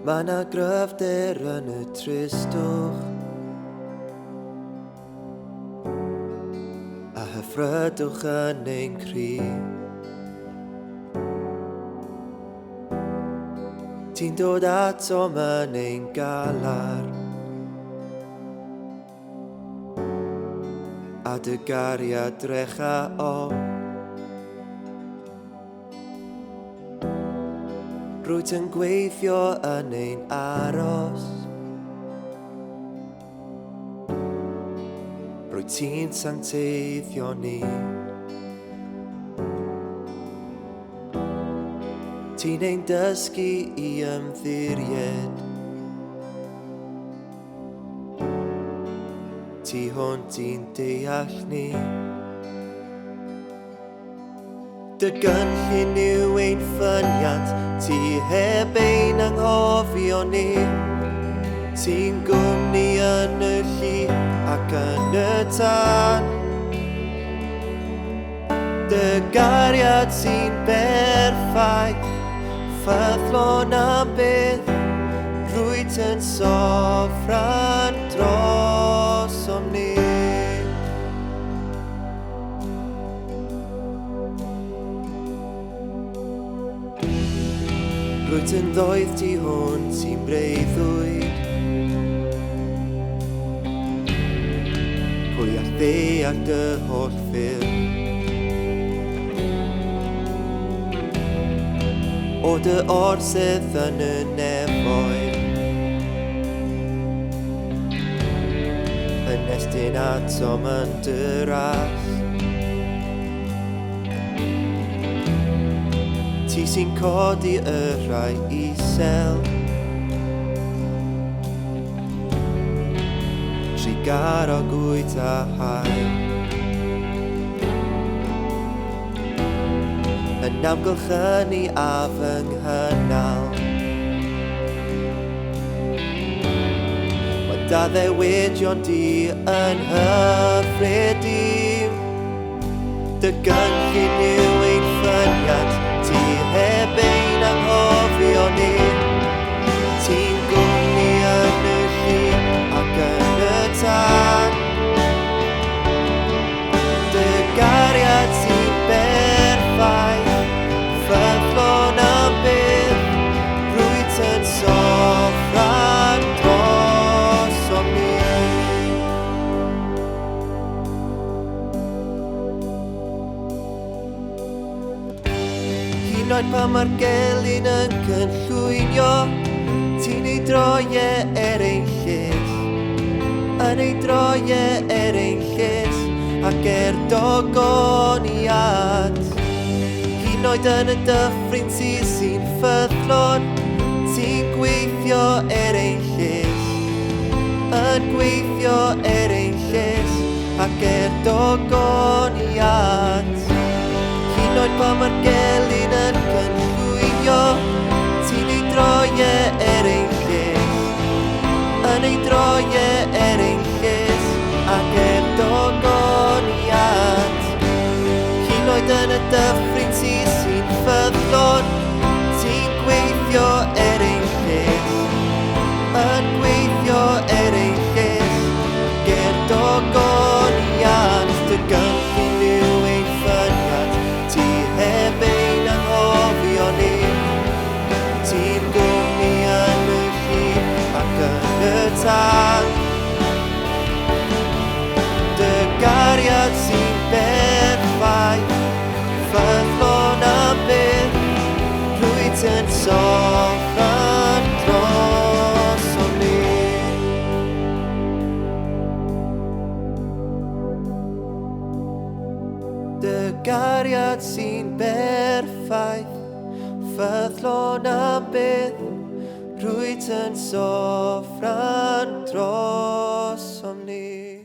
Mae 'na gryfder yn y tristwch a hyfrydwch yn ein cri. Ti'n dod atom yn ein galar a dy gariad drecha o. Rwyt yn gweithio yn ein aros. Rwyt ti'n sancteiddio ni. Ti'n ein dysgu i ymddiried. Ti hwn ti'n deall ni. Dy gynllun yw ein ffyniant, ti heb ein anghofio ni. Ti'n gwmni yn y llu ac yn y tân. Dy gariad sy'n berffaith, ffyddlon am byth. Rwyt yn soffran drosom ni. Rwyt yn ddoedd ti hwn sy'n breuddwyd. Pwy ar ddeall dy holl ffyrdd. O dy orsedd yn y nefoedd. Yn estyn atom yn dy ras. Ti sy'n codi y rhai isel. Trigar o gwyd a hael. Yn amgylchynu a fy nghynnal. Mae da ddewidion di yn hyfryd i. Dy gynllun yw ein ffyniant, ti heb ein anghofio ni. Ti'n gwmni yn y llu ac yn y tân. Dy gariad sy'n berffaith, ffyddlon am byth. Rwyt yn soffran drosom ni. Hyd yn oed pan mae'r gelyn yn cynllwynio, ti'n ei droie ein llys. Yn ei droie ein llys ac dogoniad. Hyd yn oed yn y dyffryn sy'n ffyddlon, ti'n gweithio ein llys. Yn gweithio ein llys ac dogoniad. Hyd yn oed pan mae'r gelyn yn cynllwynio, ti'n ei droie ein llys. Yn ei droie ein llys ac dogoniad. Hyd yn oed yn y dyffryn sy'n ffyddlon, ti'n gweithio ein llys. Yn gweithio ein llys ac dogoniad. Dy gynllun yw ein ffyniant, ti heb ein anghofio ni. Ti'n gwmni yn y llu ac yn y tân. Dy gariad sy'n berffaith, ffyddlon am byth. Rwyt yn soffran drosom ni. Dy gariad sy'n berffaith, ffyddlon am byth. Rwyt yn soffran drosom ni.